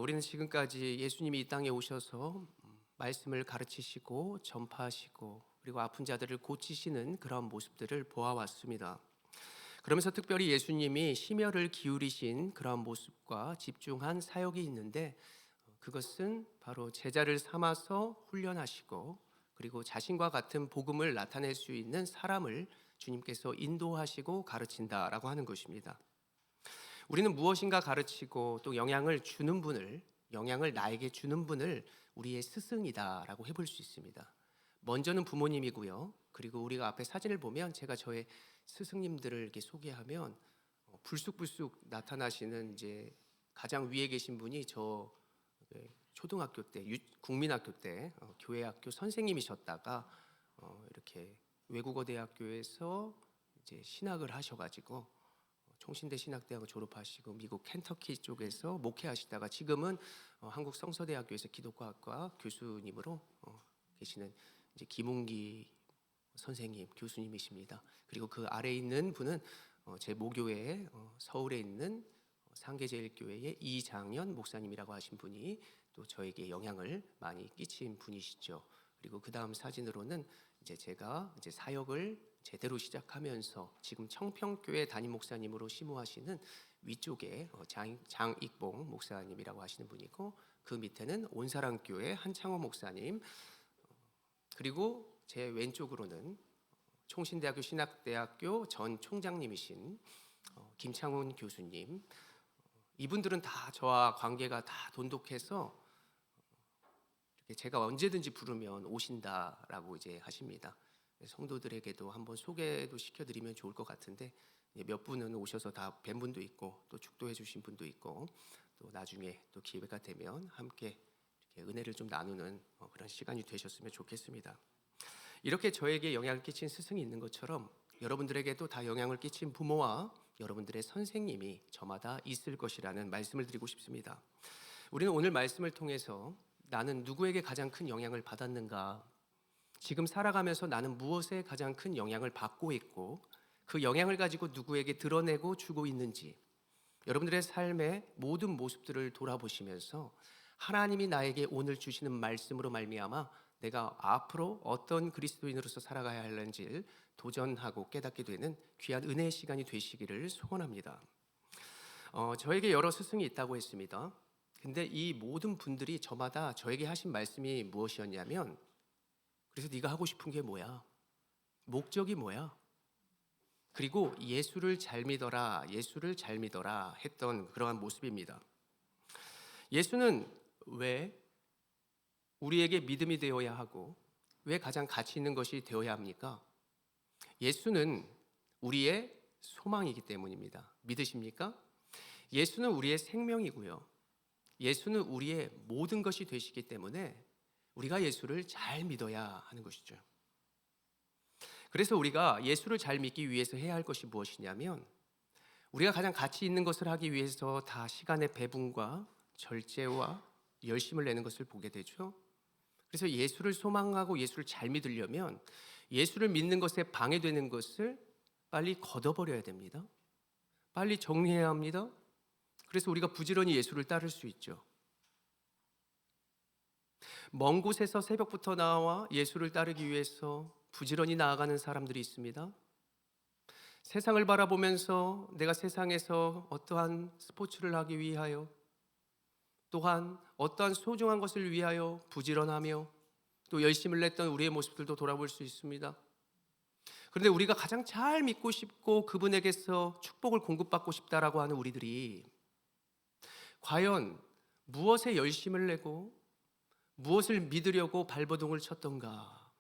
우리는 지금까지 예수님이 이 땅에 오셔서 말씀을 가르치시고 전파하시고 그리고 아픈 자들을 고치시는 그런 모습들을 보아왔습니다. 그러면서 특별히 예수님이 심혈을 기울이신 그런 모습과 집중한 사역이 있는데, 그것은 바로 제자를 삼아서 훈련하시고 그리고 자신과 같은 복음을 나타낼 수 있는 사람을 주님께서 인도하시고 가르친다라고 하는 것입니다. 우리는 무엇인가 가르치고 또 영향을 나에게 주는 분을 우리의 스승이다라고 해볼 수 있습니다. 먼저는 부모님이고요. 그리고 우리가 앞에 사진을 보면 제가 저의 스승님들을 이렇게 소개하면 불쑥불쑥 나타나시는 이제 가장 위에 계신 분이 저 초등학교 때 국민학교 때 교회학교 선생님이셨다가 이렇게 외국어 대학교에서 이제 신학을 하셔가지고 총신대 신학대학을 졸업하시고 미국 켄터키 쪽에서 목회하시다가 지금은 한국 성서대학교에서 기독과학과 교수님으로 계시는 이제 김웅기 선생님 교수님이십니다. 그리고 그 아래에 있는 분은 제 모교회 서울에 있는 상계제일교회의 이장현 목사님이라고 하신 분이 또 저에게 영향을 많이 끼친 분이시죠. 그리고 그 다음 사진으로는 이제 제가 이제 사역을 제대로 시작하면서 지금 청평교회 담임 목사님으로 심우하시는 위쪽에 장익봉 목사님이라고 하시는 분이고, 그 밑에는 온사랑교회 한창호 목사님, 그리고 제 왼쪽으로는 총신대학교 신학대학교 전 총장님이신 김창훈 교수님. 이분들은 다 저와 관계가 다 돈독해서 이렇게 제가 언제든지 부르면 오신다라고 이제 하십니다. 성도들에게도 한번 소개도 시켜드리면 좋을 것 같은데, 몇 분은 오셔서 다 뵌 분도 있고 또 축도해 주신 분도 있고, 또 나중에 또 기회가 되면 함께 이렇게 은혜를 좀 나누는 그런 시간이 되셨으면 좋겠습니다. 이렇게 저에게 영향을 끼친 스승이 있는 것처럼 여러분들에게도 다 영향을 끼친 부모와 여러분들의 선생님이 저마다 있을 것이라는 말씀을 드리고 싶습니다. 우리는 오늘 말씀을 통해서 나는 누구에게 가장 큰 영향을 받았는가, 지금 살아가면서 나는 무엇에 가장 큰 영향을 받고 있고 그 영향을 가지고 누구에게 드러내고 주고 있는지, 여러분들의 삶의 모든 모습들을 돌아보시면서 하나님이 나에게 오늘 주시는 말씀으로 말미암아 내가 앞으로 어떤 그리스도인으로서 살아가야 할는지를 도전하고 깨닫게 되는 귀한 은혜의 시간이 되시기를 소원합니다. 저에게 여러 스승이 있다고 했습니다. 근데 이 모든 분들이 저마다 저에게 하신 말씀이 무엇이었냐면, 그래서 네가 하고 싶은 게 뭐야? 목적이 뭐야? 그리고 예수를 잘 믿어라, 예수를 잘 믿어라 했던 그러한 모습입니다. 예수는 왜 우리에게 믿음이 되어야 하고 왜 가장 가치 있는 것이 되어야 합니까? 예수는 우리의 소망이기 때문입니다. 믿으십니까? 예수는 우리의 생명이고요. 예수는 우리의 모든 것이 되시기 때문에 우리가 예수를 잘 믿어야 하는 것이죠. 그래서 우리가 예수를 잘 믿기 위해서 해야 할 것이 무엇이냐면, 우리가 가장 가치 있는 것을 하기 위해서 다 시간의 배분과 절제와 열심을 내는 것을 보게 되죠. 그래서 예수를 소망하고 예수를 잘 믿으려면 예수를 믿는 것에 방해되는 것을 빨리 걷어버려야 됩니다. 빨리 정리해야 합니다. 그래서 우리가 부지런히 예수를 따를 수 있죠. 먼 곳에서 새벽부터 나와 예수를 따르기 위해서 부지런히 나아가는 사람들이 있습니다. 세상을 바라보면서 내가 세상에서 어떠한 스포츠를 하기 위하여, 또한 어떠한 소중한 것을 위하여 부지런하며 또 열심을 냈던 우리의 모습들도 돌아볼 수 있습니다. 그런데 우리가 가장 잘 믿고 싶고 그분에게서 축복을 공급받고 싶다라고 하는 우리들이 과연 무엇에 열심을 내고 무엇을 믿으려고 발버둥을 쳤던가?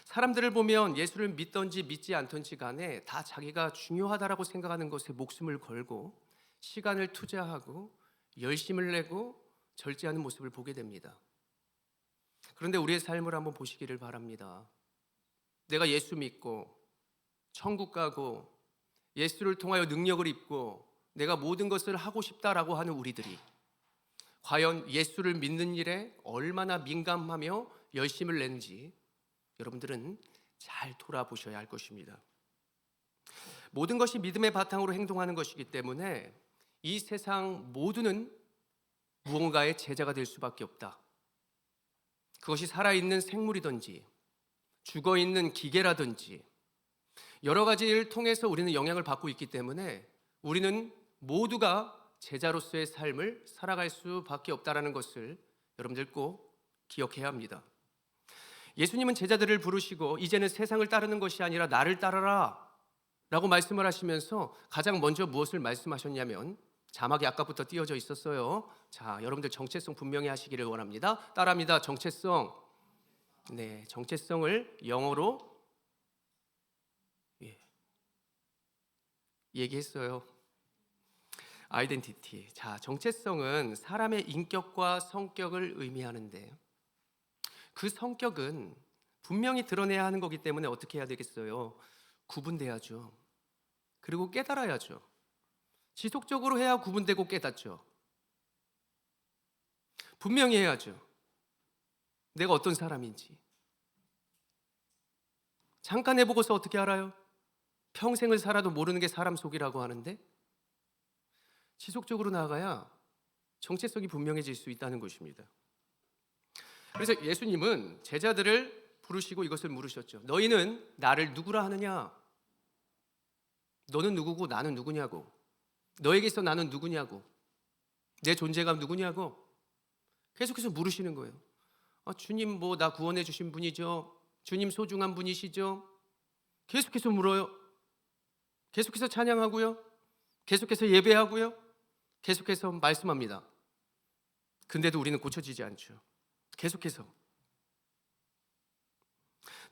사람들을 보면 예수를 믿던지 믿지 않던지 간에 다 자기가 중요하다라고 생각하는 것에 목숨을 걸고 시간을 투자하고 열심을 내고 절제하는 모습을 보게 됩니다. 그런데 우리의 삶을 한번 보시기를 바랍니다. 내가 예수 믿고 천국 가고 예수를 통하여 능력을 입고 내가 모든 것을 하고 싶다라고 하는 우리들이 과연 예수를 믿는 일에 얼마나 민감하며 열심을 내는지 여러분들은 잘 돌아보셔야 할 것입니다. 모든 것이 믿음의 바탕으로 행동하는 것이기 때문에 이 세상 모두는 무언가의 제자가 될 수밖에 없다. 그것이 살아있는 생물이든지 죽어있는 기계라든지 여러 가지를 통해서 우리는 영향을 받고 있기 때문에 우리는 모두가 제자로서의 삶을 살아갈 수밖에 없다는 것을 여러분들 꼭 기억해야 합니다. 예수님은 제자들을 부르시고 이제는 세상을 따르는 것이 아니라 나를 따르라 라고 말씀을 하시면서 가장 먼저 무엇을 말씀하셨냐면 자막이 아까부터 띄어져 있었어요. 자, 여러분들 정체성 분명히 하시기를 원합니다. 따라합니다. 정체성. 네, 정체성을 영어로 얘기했어요. 아이덴티티. 자, 정체성은 사람의 인격과 성격을 의미하는데 그 성격은 분명히 드러내야 하는 거기 때문에 어떻게 해야 되겠어요? 구분돼야죠. 그리고 깨달아야죠. 지속적으로 해야 구분되고 깨닫죠. 분명히 해야죠. 내가 어떤 사람인지. 잠깐 해보고서 어떻게 알아요? 평생을 살아도 모르는 게 사람 속이라고 하는데 지속적으로 나아가야 정체성이 분명해질 수 있다는 것입니다. 그래서 예수님은 제자들을 부르시고 이것을 물으셨죠. 너희는 나를 누구라 하느냐? 너는 누구고 나는 누구냐고. 너에게서 나는 누구냐고. 내 존재가 누구냐고. 계속해서 물으시는 거예요. 주님 뭐 나 구원해 주신 분이죠. 주님 소중한 분이시죠. 계속해서 물어요. 계속해서 찬양하고요. 계속해서 예배하고요. 계속해서 말씀합니다. 근데도 우리는 고쳐지지 않죠. 계속해서.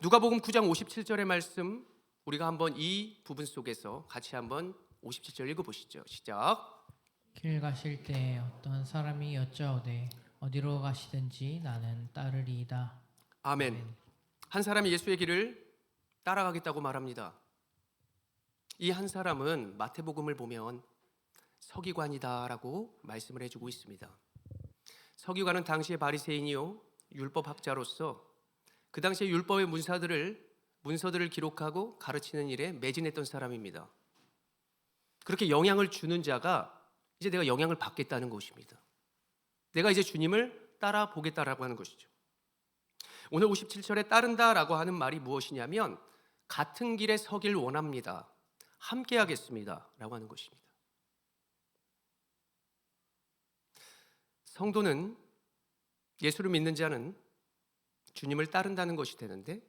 누가복음 9장 57절의 말씀 우리가 한번 이 부분 속에서 같이 한번 57절 읽어보시죠. 시작. 길 가실 때 어떤 사람이 여짜오되 어디로 가시든지 나는 따르리이다. 아멘. 한 사람이 예수의 길을 따라가겠다고 말합니다. 이 한 사람은 마태복음을 보면 서기관이다라고 말씀을 해주고 있습니다. 서기관은 당시의 바리새인이요 율법학자로서 그 당시의 율법의 문서들을 기록하고 가르치는 일에 매진했던 사람입니다. 그렇게 영향을 주는 자가 이제 내가 영향을 받겠다는 것입니다. 내가 이제 주님을 따라 보겠다라고 하는 것이죠. 오늘 57절에 따른다라고 하는 말이 무엇이냐면 같은 길에 서길 원합니다. 함께 하겠습니다 라고 하는 것입니다. 성도는 예수를 믿는 자는 주님을 따른다는 것이 되는데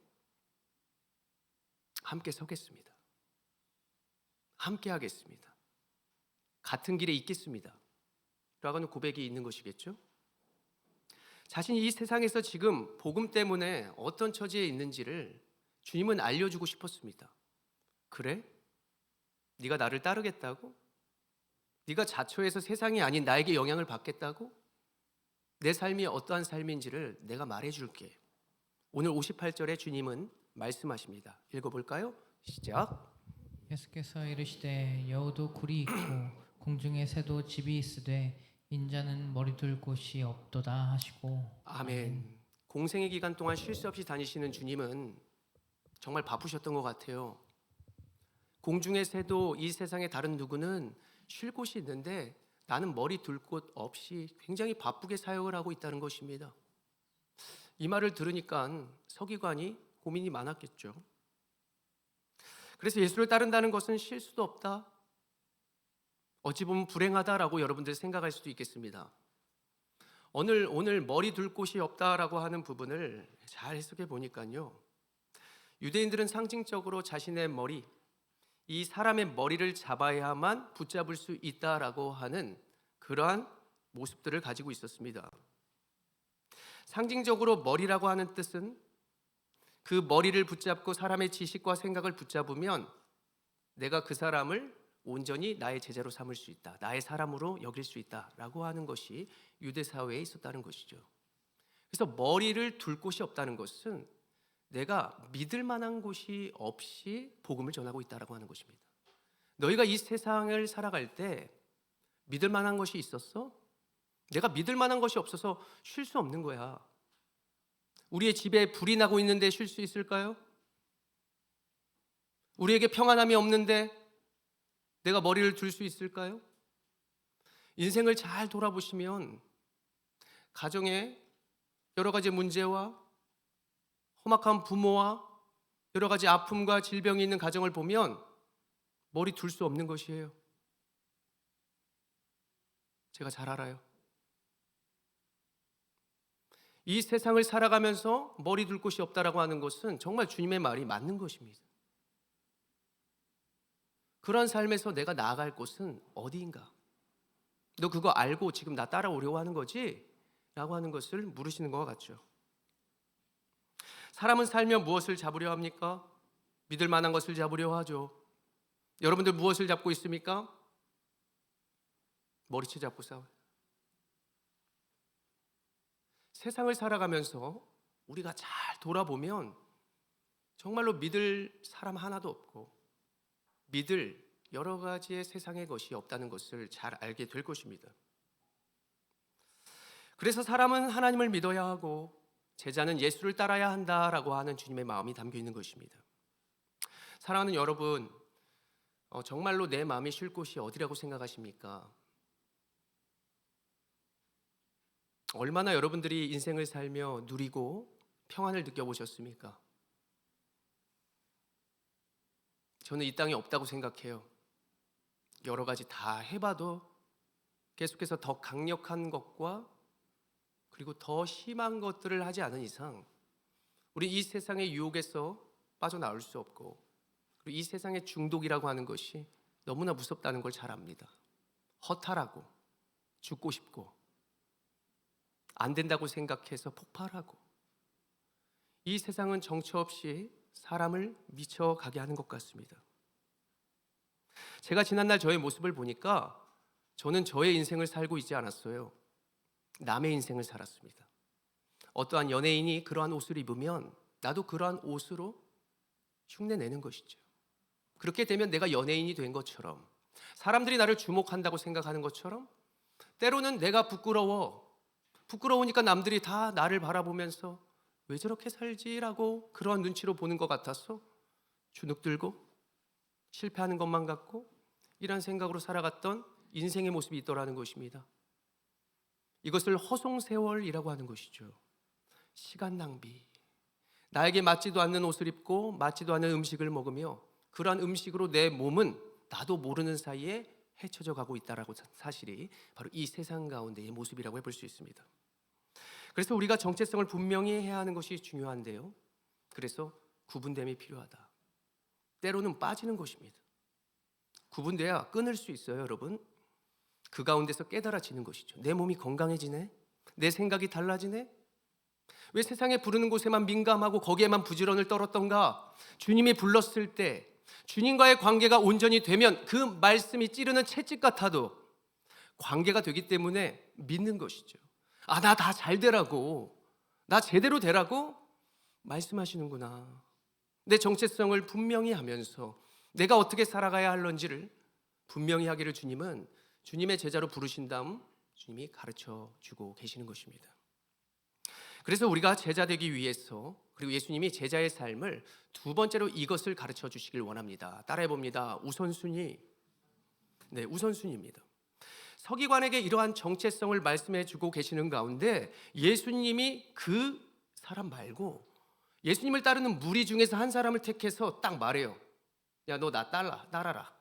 함께 서겠습니다. 함께 하겠습니다. 같은 길에 있겠습니다 라고 하는 고백이 있는 것이겠죠. 자신이 이 세상에서 지금 복음 때문에 어떤 처지에 있는지를 주님은 알려주고 싶었습니다. 그래? 네가 나를 따르겠다고? 네가 자초해서 세상이 아닌 나에게 영향을 받겠다고? 내 삶이 어떠한 삶인지를 내가 말해줄게. 오늘 58절에 주님은 말씀하십니다. 읽어볼까요? 시작. 예수께서 이르시되 여우도 굴이 있고 공중의 새도 집이 있으되 인자는 머리 둘 곳이 없도다 하시고. 아멘. 공생의 기간 동안 쉴 새 없이 다니시는 주님은 정말 바쁘셨던 것 같아요. 공중의 새도 이 세상의 다른 누구는 쉴 곳이 있는데 나는 머리 둘 곳 없이 굉장히 바쁘게 사역을 하고 있다는 것입니다. 이 말을 들으니까 서기관이 고민이 많았겠죠. 그래서 예수를 따른다는 것은 쉴 수도 없다. 어찌 보면 불행하다라고 여러분들 생각할 수도 있겠습니다. 오늘 머리 둘 곳이 없다라고 하는 부분을 잘 해석해 보니까요. 유대인들은 상징적으로 자신의 머리, 이 사람의 머리를 잡아야만 붙잡을 수 있다라고 하는 그러한 모습들을 가지고 있었습니다. 상징적으로 머리라고 하는 뜻은 그 머리를 붙잡고 사람의 지식과 생각을 붙잡으면 내가 그 사람을 온전히 나의 제자로 삼을 수 있다. 나의 사람으로 여길 수 있다라고 하는 것이 유대 사회에 있었다는 것이죠. 그래서 머리를 둘 곳이 없다는 것은 내가 믿을 만한 곳이 없이 복음을 전하고 있다라고 하는 것입니다. 너희가 이 세상을 살아갈 때 믿을 만한 것이 있었어? 내가 믿을 만한 것이 없어서 쉴 수 없는 거야. 우리의 집에 불이 나고 있는데 쉴 수 있을까요? 우리에게 평안함이 없는데 내가 머리를 둘 수 있을까요? 인생을 잘 돌아보시면 가정에 여러 가지 문제와 험악한 부모와 여러 가지 아픔과 질병이 있는 가정을 보면 머리 둘 수 없는 것이에요. 제가 잘 알아요. 이 세상을 살아가면서 머리 둘 곳이 없다라고 하는 것은 정말 주님의 말이 맞는 것입니다. 그런 삶에서 내가 나아갈 곳은 어디인가? 너 그거 알고 지금 나 따라오려고 하는 거지? 라고 하는 것을 물으시는 것 같죠. 사람은 살면 무엇을 잡으려 합니까? 믿을 만한 것을 잡으려 하죠. 여러분들 무엇을 잡고 있습니까? 머리채 잡고 싸워요. 세상을 살아가면서 우리가 잘 돌아보면 정말로 믿을 사람 하나도 없고 믿을 여러 가지의 세상의 것이 없다는 것을 잘 알게 될 것입니다. 그래서 사람은 하나님을 믿어야 하고 제자는 예수를 따라야 한다라고 하는 주님의 마음이 담겨 있는 것입니다. 사랑하는 여러분, 정말로 내 마음이 쉴 곳이 어디라고 생각하십니까? 얼마나 여러분들이 인생을 살며 누리고 평안을 느껴보셨습니까? 저는 이 땅에 없다고 생각해요. 여러 가지 다 해봐도 계속해서 더 강력한 것과 그리고 더 심한 것들을 하지 않은 이상 우리 이 세상의 유혹에서 빠져나올 수 없고 그리고 이 세상의 중독이라고 하는 것이 너무나 무섭다는 걸 잘 압니다. 허탈하고 죽고 싶고 안 된다고 생각해서 폭발하고 이 세상은 정처 없이 사람을 미쳐가게 하는 것 같습니다. 제가 지난날 저의 모습을 보니까 저는 저의 인생을 살고 있지 않았어요. 남의 인생을 살았습니다. 어떠한 연예인이 그러한 옷을 입으면 나도 그러한 옷으로 흉내내는 것이죠. 그렇게 되면 내가 연예인이 된 것처럼 사람들이 나를 주목한다고 생각하는 것처럼 때로는 내가 부끄러우니까 남들이 다 나를 바라보면서 왜 저렇게 살지라고 그러한 눈치로 보는 것 같아서 주눅들고 실패하는 것만 같고 이런 생각으로 살아갔던 인생의 모습이 있더라는 것입니다. 이것을 허송세월이라고 하는 것이죠. 시간 낭비. 나에게 맞지도 않는 옷을 입고 맞지도 않는 음식을 먹으며 그러한 음식으로 내 몸은 나도 모르는 사이에 헤쳐져 가고 있다라고 사실이 바로 이 세상 가운데의 모습이라고 해볼 수 있습니다. 그래서 우리가 정체성을 분명히 해야 하는 것이 중요한데요. 그래서 구분됨이 필요하다. 때로는 빠지는 것입니다. 구분돼야 끊을 수 있어요, 여러분. 그 가운데서 깨달아지는 것이죠. 내 몸이 건강해지네? 내 생각이 달라지네? 왜 세상에 부르는 곳에만 민감하고 거기에만 부지런을 떨었던가? 주님이 불렀을 때 주님과의 관계가 온전히 되면 그 말씀이 찌르는 채찍 같아도 관계가 되기 때문에 믿는 것이죠. 아, 나 다 잘 되라고, 나 제대로 되라고 말씀하시는구나. 내 정체성을 분명히 하면서 내가 어떻게 살아가야 할런지를 분명히 하기를 주님은 주님의 제자로 부르신 다음 주님이 가르쳐 주고 계시는 것입니다. 그래서 우리가 제자 되기 위해서 그리고 예수님이 제자의 삶을 두 번째로 이것을 가르쳐 주시길 원합니다. 따라해 봅니다. 우선순위. 네, 우선순위입니다. 서기관에게 이러한 정체성을 말씀해 주고 계시는 가운데 예수님이 그 사람 말고 예수님을 따르는 무리 중에서 한 사람을 택해서 딱 말해요. 야, 너 나 따라라.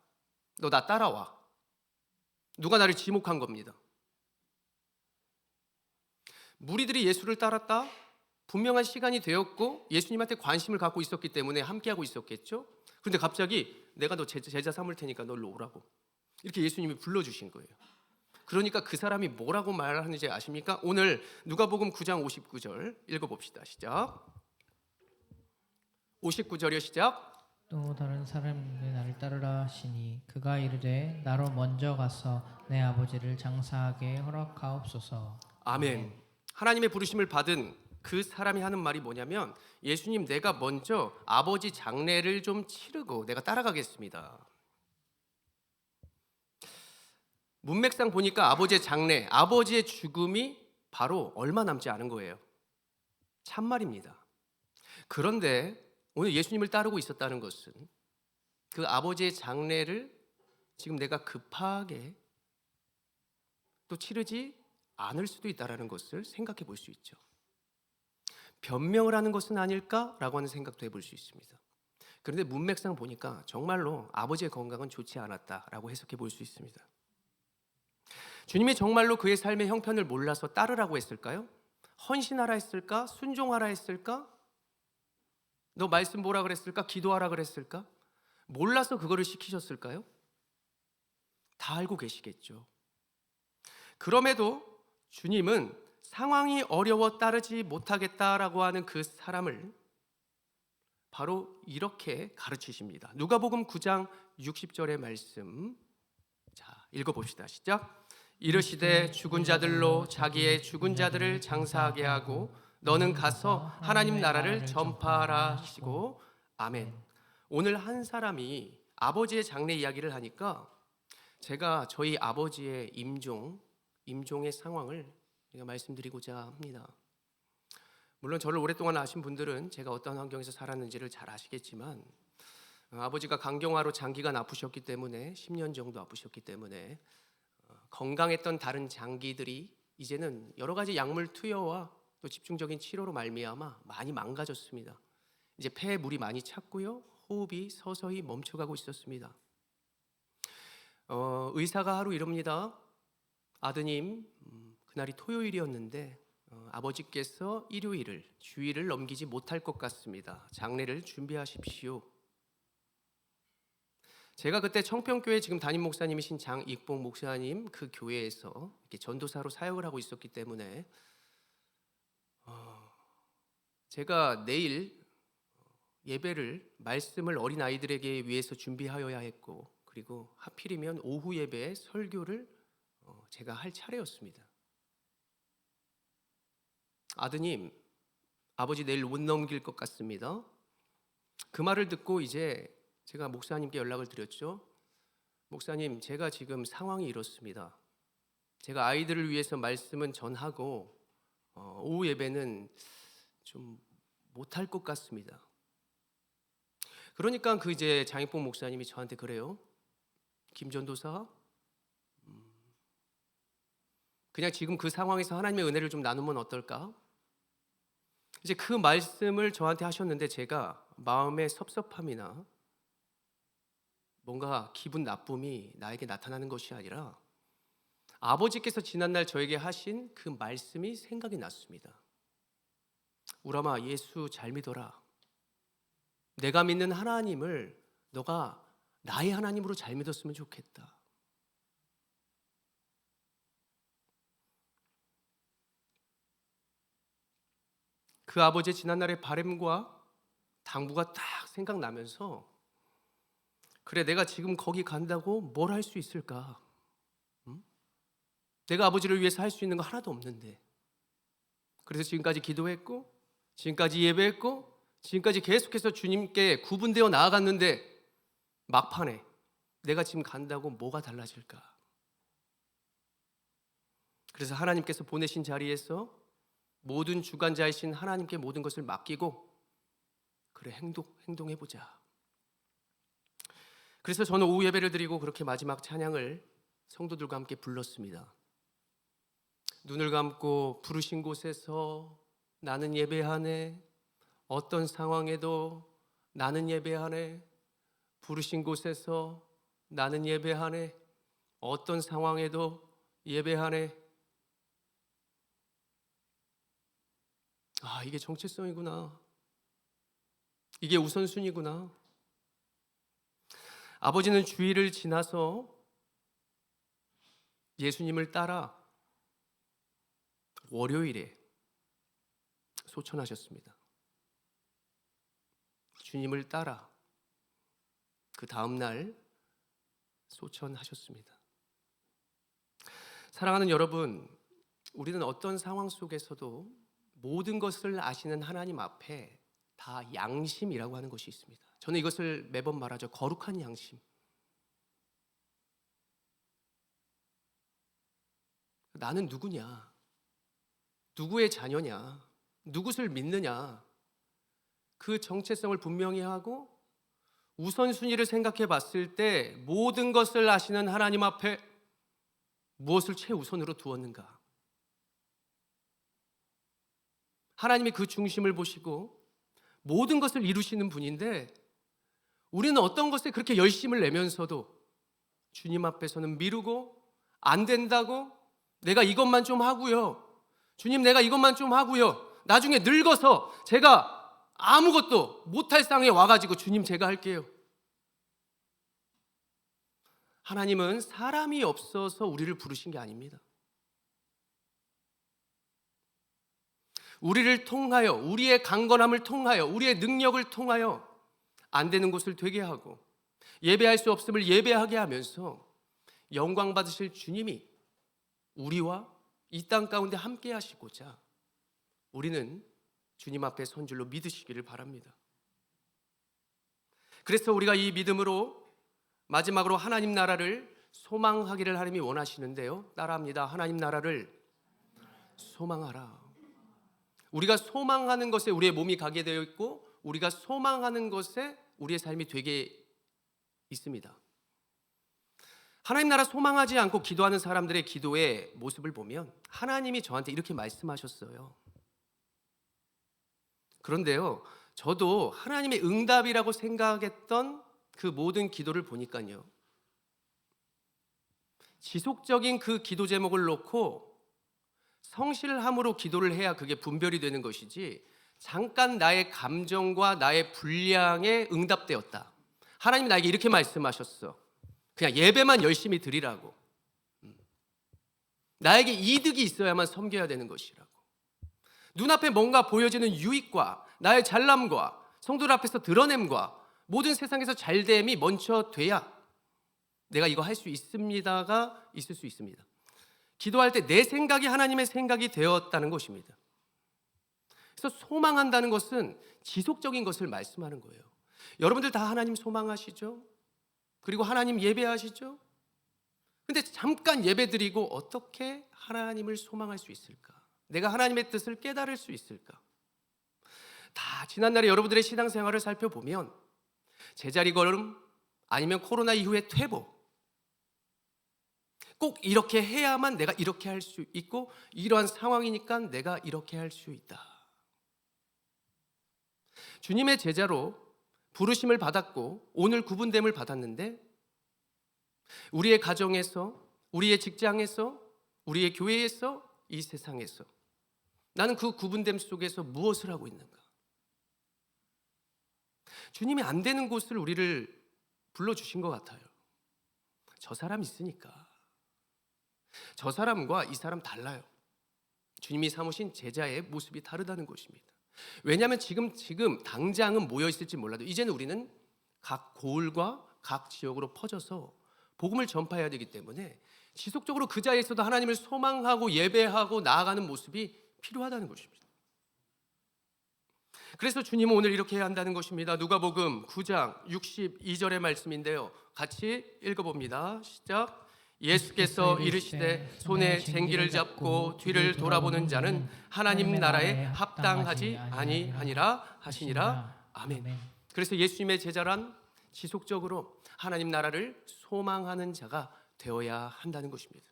너 나 따라와. 누가 나를 지목한 겁니다. 무리들이 예수를 따랐다. 분명한 시간이 되었고 예수님한테 관심을 갖고 있었기 때문에 함께하고 있었겠죠. 그런데 갑자기 내가 너 제자 삼을 테니까 널로 오라고 이렇게 예수님이 불러주신 거예요. 그러니까 그 사람이 뭐라고 말하는지 아십니까? 오늘 누가복음 9장 59절 읽어봅시다. 시작. 59절이요. 시작. 또 다른 사람이 나를 따르라 하시니 그가 이르되 나로 먼저 가서 내 아버지를 장사하게 허락하옵소서. 아멘. 하나님의 부르심을 받은 그 사람이 하는 말이 뭐냐면 예수님, 내가 먼저 아버지 장례를 좀 치르고 내가 따라가겠습니다. 문맥상 보니까 아버지의 장례, 아버지의 죽음이 바로 얼마 남지 않은 거예요. 참말입니다. 그런데 오늘 예수님을 따르고 있었다는 것은 그 아버지의 장례를 지금 내가 급하게 또 치르지 않을 수도 있다는 것을 생각해 볼 수 있죠. 변명을 하는 것은 아닐까라고 하는 생각도 해볼 수 있습니다. 그런데 문맥상 보니까 정말로 아버지의 건강은 좋지 않았다라고 해석해 볼 수 있습니다. 주님이 정말로 그의 삶의 형편을 몰라서 따르라고 했을까요? 헌신하라 했을까? 순종하라 했을까? 너 말씀 보라 그랬을까? 기도하라 그랬을까? 몰라서 그거를 시키셨을까요? 다 알고 계시겠죠. 그럼에도 주님은 상황이 어려워 따르지 못하겠다라고 하는 그 사람을 바로 이렇게 가르치십니다. 누가복음 9장 60절의 말씀, 자, 읽어봅시다. 시작. 이르시되 죽은 자들로 자기의 죽은 자들을 장사하게 하고 너는 가서 하나님 나라를 전파하라 하시고. 아멘. 오늘 한 사람이 아버지의 장례 이야기를 하니까 제가 저희 아버지의 임종의 상황을 제가 말씀드리고자 합니다. 물론 저를 오랫동안 아신 분들은 제가 어떤 환경에서 살았는지를 잘 아시겠지만 아버지가 간경화로 장기간 아프셨기 때문에 10년 정도 아프셨기 때문에 건강했던 다른 장기들이 이제는 여러 가지 약물 투여와 또 집중적인 치료로 말미암아 많이 망가졌습니다. 이제 폐에 물이 많이 찼고요, 호흡이 서서히 멈춰가고 있었습니다. 의사가 하루 이럽니다. 아드님, 그날이 토요일이었는데 아버지께서 일요일을, 주일을 넘기지 못할 것 같습니다. 장례를 준비하십시오. 제가 그때 청평교회 지금 담임 목사님이신 장익봉 목사님 그 교회에서 이렇게 전도사로 사역을 하고 있었기 때문에 제가 내일 예배를, 말씀을 어린아이들에게 위해서 준비하여야 했고, 그리고 하필이면 오후 예배에 설교를 제가 할 차례였습니다. 아드님, 아버지 내일 못 넘길 것 같습니다. 그 말을 듣고 이제 제가 목사님께 연락을 드렸죠. 목사님, 제가 지금 상황이 이렇습니다. 제가 아이들을 위해서 말씀은 전하고 오후 예배는 좀 못할 것 같습니다. 그러니까 그 이제 장익봉 목사님이 저한테 그래요. 김전도사, 그냥 지금 그 상황에서 하나님의 은혜를 좀 나누면 어떨까? 이제 그 말씀을 저한테 하셨는데 제가 마음의 섭섭함이나 뭔가 기분 나쁨이 나에게 나타나는 것이 아니라 아버지께서 지난날 저에게 하신 그 말씀이 생각이 났습니다. 우람아, 예수 잘 믿어라. 내가 믿는 하나님을 너가 나의 하나님으로 잘 믿었으면 좋겠다. 그 아버지의 지난날의 바램과 당부가 딱 생각나면서 그래, 내가 지금 거기 간다고 뭘 할 수 있을까? 내가 아버지를 위해서 할 수 있는 거 하나도 없는데. 그래서 지금까지 기도했고, 지금까지 예배했고, 지금까지 계속해서 주님께 구분되어 나아갔는데 막판에 내가 지금 간다고 뭐가 달라질까? 그래서 하나님께서 보내신 자리에서 모든 주관자이신 하나님께 모든 것을 맡기고 그래, 행동해보자. 그래서 저는 오후 예배를 드리고 그렇게 마지막 찬양을 성도들과 함께 불렀습니다. 눈을 감고 부르신 곳에서 나는 예배하네. 어떤 상황에도 나는 예배하네. 부르신 곳에서 나는 예배하네. 어떤 상황에도 예배하네. 아, 이게 정체성이구나. 이게 우선순위구나. 아버지는 주일을 지나서 예수님을 따라 월요일에 소천하셨습니다. 주님을 따라 그 다음 날 소천하셨습니다. 사랑하는 여러분, 우리는 어떤 상황 속에서도 모든 것을 아시는 하나님 앞에 다 양심이라고 하는 것이 있습니다. 저는 이것을 매번 말하죠. 거룩한 양심. 나는 누구냐? 누구의 자녀냐? 누구를 믿느냐? 그 정체성을 분명히 하고 우선순위를 생각해 봤을 때 모든 것을 아시는 하나님 앞에 무엇을 최우선으로 두었는가? 하나님이 그 중심을 보시고 모든 것을 이루시는 분인데 우리는 어떤 것에 그렇게 열심을 내면서도 주님 앞에서는 미루고 안 된다고 내가 이것만 좀 하고요. 주님 내가 이것만 좀 하고요. 나중에 늙어서 제가 아무것도 못할 상에 와가지고 주님 제가 할게요. 하나님은 사람이 없어서 우리를 부르신 게 아닙니다. 우리를 통하여, 우리의 강건함을 통하여, 우리의 능력을 통하여 안 되는 것을 되게 하고 예배할 수 없음을 예배하게 하면서 영광 받으실 주님이 우리와 이 땅 가운데 함께 하시고자 우리는 주님 앞에 선 줄로 믿으시기를 바랍니다. 그래서 우리가 이 믿음으로 마지막으로 하나님 나라를 소망하기를 하나님이 원하시는데요. 따라합니다. 하나님 나라를 소망하라. 우리가 소망하는 것에 우리의 몸이 가게 되어 있고 우리가 소망하는 것에 우리의 삶이 되게 있습니다. 하나님 나라 소망하지 않고 기도하는 사람들의 기도의 모습을 보면 하나님이 저한테 이렇게 말씀하셨어요. 그런데요, 저도 하나님의 응답이라고 생각했던 그 모든 기도를 보니까요, 지속적인 그 기도 제목을 놓고 성실함으로 기도를 해야 그게 분별이 되는 것이지 잠깐 나의 감정과 나의 분량에 응답되었다. 하나님이 나에게 이렇게 말씀하셨어. 그냥 예배만 열심히 드리라고. 나에게 이득이 있어야만 섬겨야 되는 것이라고. 눈앞에 뭔가 보여지는 유익과 나의 잘남과 성도들 앞에서 드러냄과 모든 세상에서 잘됨이 먼저 돼야 내가 이거 할 수 있습니다가 있을 수 있습니다. 기도할 때 내 생각이 하나님의 생각이 되었다는 것입니다. 그래서 소망한다는 것은 지속적인 것을 말씀하는 거예요. 여러분들 다 하나님 소망하시죠? 그리고 하나님 예배하시죠? 근데 잠깐 예배드리고 어떻게 하나님을 소망할 수 있을까? 내가 하나님의 뜻을 깨달을 수 있을까? 다 지난날에 여러분들의 신앙생활을 살펴보면 제자리 걸음 아니면 코로나 이후의 퇴보, 꼭 이렇게 해야만 내가 이렇게 할 수 있고 이러한 상황이니까 내가 이렇게 할 수 있다. 주님의 제자로 부르심을 받았고 오늘 구분됨을 받았는데 우리의 가정에서, 우리의 직장에서, 우리의 교회에서, 이 세상에서 나는 그 구분됨 속에서 무엇을 하고 있는가? 주님이 안 되는 곳을 우리를 불러주신 것 같아요. 저 사람 있으니까. 저 사람과 이 사람 달라요. 주님이 삼으신 제자의 모습이 다르다는 것입니다. 왜냐하면 지금 당장은 모여 있을지 몰라도 이제는 우리는 각 고을과 각 지역으로 퍼져서 복음을 전파해야 되기 때문에 지속적으로 그 자리에서도 하나님을 소망하고 예배하고 나아가는 모습이 필요하다는 것입니다. 그래서 주님은 오늘 이렇게 해야 한다는 것입니다. 누가복음 9장 62절의 말씀인데요. 같이 읽어봅니다. 시작. 예수께서 이르시되 손에 쟁기를 잡고 뒤를 돌아보는 자는 하나님 나라에 합당하지 아니하니라 하시니라. 아멘. 그래서 예수님의 제자란 지속적으로 하나님 나라를 소망하는 자가 되어야 한다는 것입니다.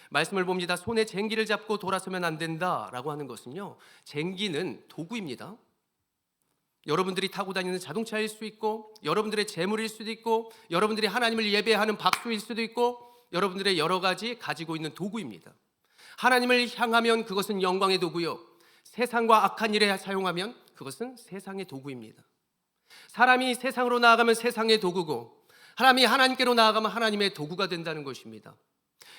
말씀을 봅니다. 손에 쟁기를 잡고 돌아서면 안 된다라고 하는 것은요, 쟁기는 도구입니다. 여러분들이 타고 다니는 자동차일 수 있고 여러분들의 재물일 수도 있고 여러분들이 하나님을 예배하는 박수일 수도 있고 여러분들의 여러 가지 가지고 있는 도구입니다. 하나님을 향하면 그것은 영광의 도구요, 세상과 악한 일에 사용하면 그것은 세상의 도구입니다. 사람이 세상으로 나아가면 세상의 도구고 사람이 하나님께로 나아가면 하나님의 도구가 된다는 것입니다.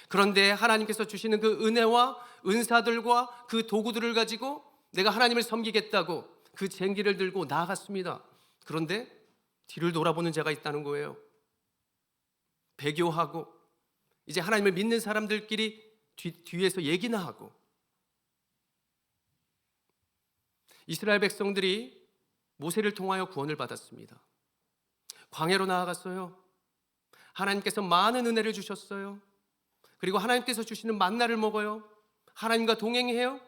그런데 하나님께서 주시는 그 은혜와 은사들과 그 도구들을 가지고 내가 하나님을 섬기겠다고 그 쟁기를 들고 나아갔습니다. 그런데 뒤를 돌아보는 자가 있다는 거예요. 배교하고 이제 하나님을 믿는 사람들끼리 뒤에서 얘기나 하고. 이스라엘 백성들이 모세를 통하여 구원을 받았습니다. 광야로 나아갔어요. 하나님께서 많은 은혜를 주셨어요. 그리고 하나님께서 주시는 만나를 먹어요. 하나님과 동행해요.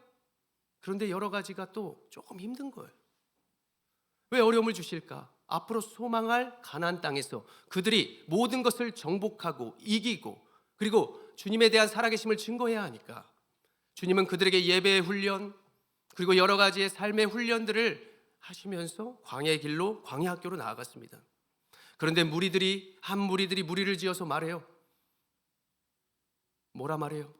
그런데 여러 가지가 또 조금 힘든 거예요. 왜 어려움을 주실까? 앞으로 소망할 가나안 땅에서 그들이 모든 것을 정복하고 이기고 그리고 주님에 대한 살아계심을 증거해야 하니까 주님은 그들에게 예배의 훈련 그리고 여러 가지의 삶의 훈련들을 하시면서 광야의 길로 광야 학교로 나아갔습니다. 그런데 무리들이 무리를 지어서 말해요. 뭐라 말해요?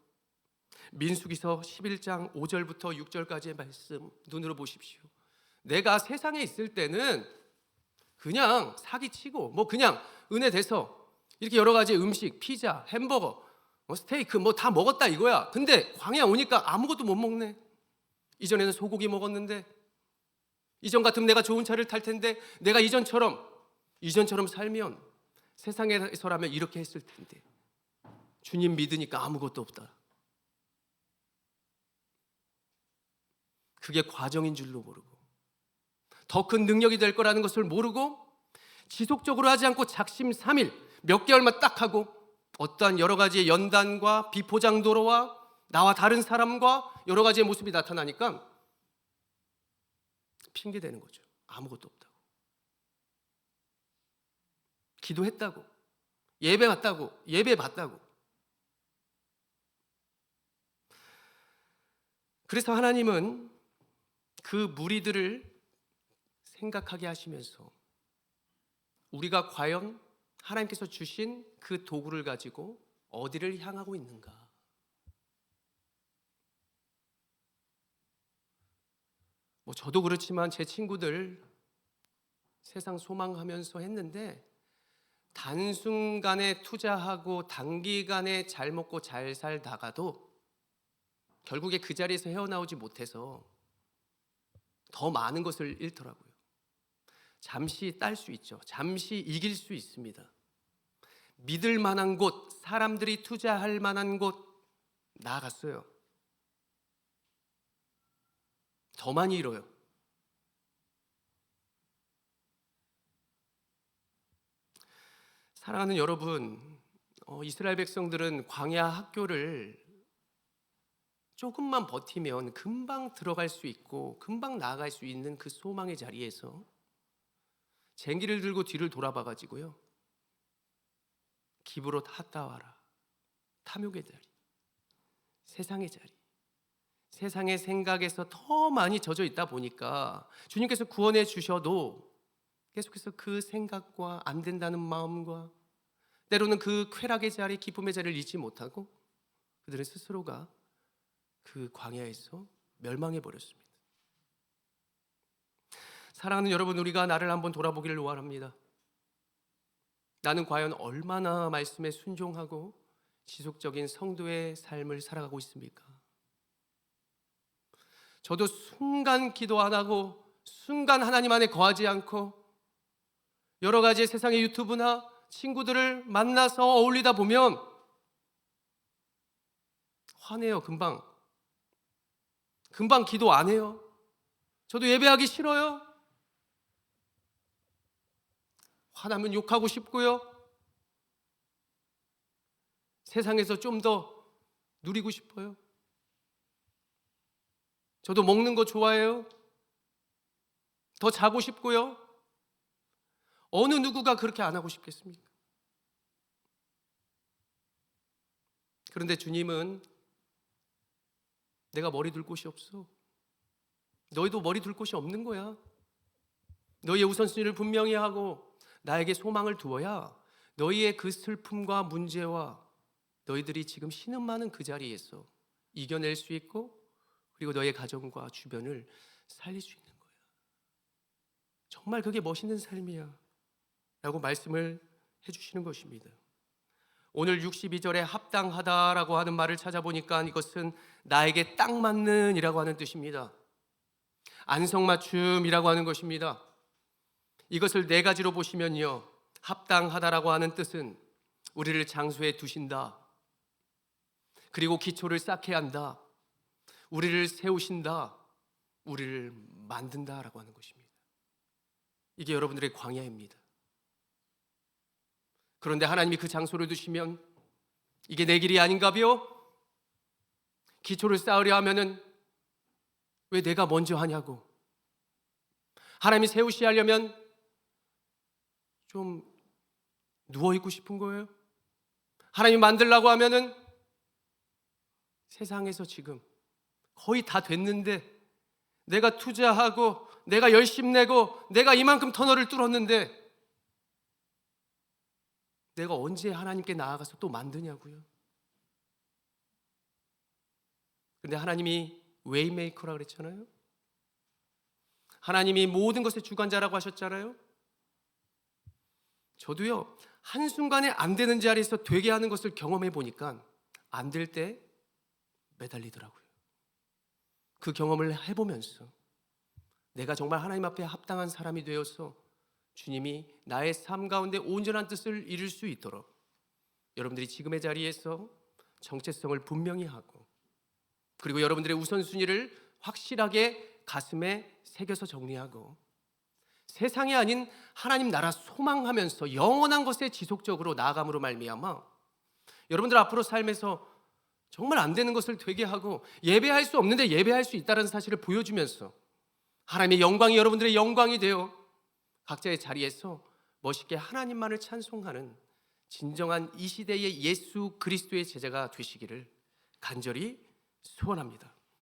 민수기서 11장 5절부터 6절까지의 말씀 눈으로 보십시오. 내가 세상에 있을 때는 그냥 사기치고 뭐 그냥 은혜 돼서 이렇게 여러 가지 음식, 피자, 햄버거, 스테이크 뭐 다 먹었다 이거야. 근데 광야 오니까 아무것도 못 먹네. 이전에는 소고기 먹었는데 이전 같으면 내가 좋은 차를 탈 텐데 내가 이전처럼 살면 세상에서라면 이렇게 했을 텐데 주님 믿으니까 아무것도 없다. 그게 과정인 줄도 모르고 더 큰 능력이 될 거라는 것을 모르고 지속적으로 하지 않고 작심삼일 몇 개월만 딱 하고 어떠한 여러 가지의 연단과 비포장도로와 나와 다른 사람과 여러 가지의 모습이 나타나니까 핑계대는 거죠. 아무것도 없다고. 기도했다고. 예배 받다고. 그래서 하나님은 그 무리들을 생각하게 하시면서 우리가 과연 하나님께서 주신 그 도구를 가지고 어디를 향하고 있는가? 뭐 저도 그렇지만 제 친구들 세상 소망하면서 했는데 단순간에 투자하고 단기간에 잘 먹고 잘 살다가도 결국에 그 자리에서 헤어나오지 못해서 더 많은 것을 잃더라고요. 잠시 딸 수 있죠. 잠시 이길 수 있습니다. 믿을 만한 곳, 사람들이 투자할 만한 곳 나아갔어요. 더 많이 잃어요. 사랑하는 여러분, 이스라엘 백성들은 광야 학교를 조금만 버티면 금방 들어갈 수 있고 금방 나아갈 수 있는 그 소망의 자리에서 쟁기를 들고 뒤를 돌아봐 가지고요. 기브롯 핫다와라, 탐욕의 자리, 세상의 자리, 세상의 생각에서 더 많이 젖어 있다 보니까 주님께서 구원해 주셔도 계속해서 그 생각과 안 된다는 마음과 때로는 그 쾌락의 자리, 기쁨의 자리를 잊지 못하고 그들은 스스로가 그 광야에서 멸망해 버렸습니다. 사랑하는 여러분, 우리가 나를 한번 돌아보기를 원합니다. 나는 과연 얼마나 말씀에 순종하고 지속적인 성도의 삶을 살아가고 있습니까? 저도 순간 기도 안 하고 순간 하나님 안에 거하지 않고 여러 가지 세상의 유튜브나 친구들을 만나서 어울리다 보면 화내요. 금방 기도 안 해요. 저도 예배하기 싫어요. 화나면 욕하고 싶고요. 세상에서 좀 더 누리고 싶어요. 저도 먹는 거 좋아해요. 더 자고 싶고요. 어느 누구가 그렇게 안 하고 싶겠습니까? 그런데 주님은 내가 머리 둘 곳이 없어. 너희도 머리 둘 곳이 없는 거야. 너희의 우선순위를 분명히 하고 나에게 소망을 두어야 너희의 그 슬픔과 문제와 너희들이 지금 신음하는 그 자리에서 이겨낼 수 있고 그리고 너의 가정과 주변을 살릴 수 있는 거야. 정말 그게 멋있는 삶이야 라고 말씀을 해주시는 것입니다. 오늘 62절에 합당하다라고 하는 말을 찾아보니까 이것은 나에게 딱 맞는 이라고 하는 뜻입니다. 안성맞춤이라고 하는 것입니다. 이것을 네 가지로 보시면요, 합당하다라고 하는 뜻은 우리를 장소에 두신다, 그리고 기초를 쌓게 한다, 우리를 세우신다, 우리를 만든다라고 하는 것입니다. 이게 여러분들의 광야입니다. 그런데 하나님이 그 장소를 두시면 이게 내 길이 아닌가벼? 기초를 쌓으려 하면은 왜 내가 먼저 하냐고. 하나님이 세우시 하려면 좀 누워있고 싶은 거예요. 하나님이 만들라고 하면은 세상에서 지금 거의 다 됐는데, 내가 투자하고 내가 열심 내고 내가 이만큼 터널을 뚫었는데 내가 언제 하나님께 나아가서 또 만드냐고요. 근데 하나님이 웨이메이커라 그랬잖아요. 하나님이 모든 것의 주관자라고 하셨잖아요. 저도요, 한순간에 안 되는 자리에서 되게 하는 것을 경험해 보니까 안 될 때 매달리더라고요. 그 경험을 해보면서 내가 정말 하나님 앞에 합당한 사람이 되어서 주님이 나의 삶 가운데 온전한 뜻을 이룰 수 있도록 여러분들이 지금의 자리에서 정체성을 분명히 하고, 그리고 여러분들의 우선순위를 확실하게 가슴에 새겨서 정리하고, 세상이 아닌 하나님 나라 소망하면서 영원한 것에 지속적으로 나아감으로 말미암아 여러분들 앞으로 삶에서 정말 안 되는 것을 되게 하고 예배할 수 없는데 예배할 수 있다는 사실을 보여주면서 하나님의 영광이 여러분들의 영광이 되어 각자의 자리에서 멋있게 하나님만을 찬송하는 진정한 이 시대의 예수 그리스도의 제자가 되시기를 간절히 소원합니다.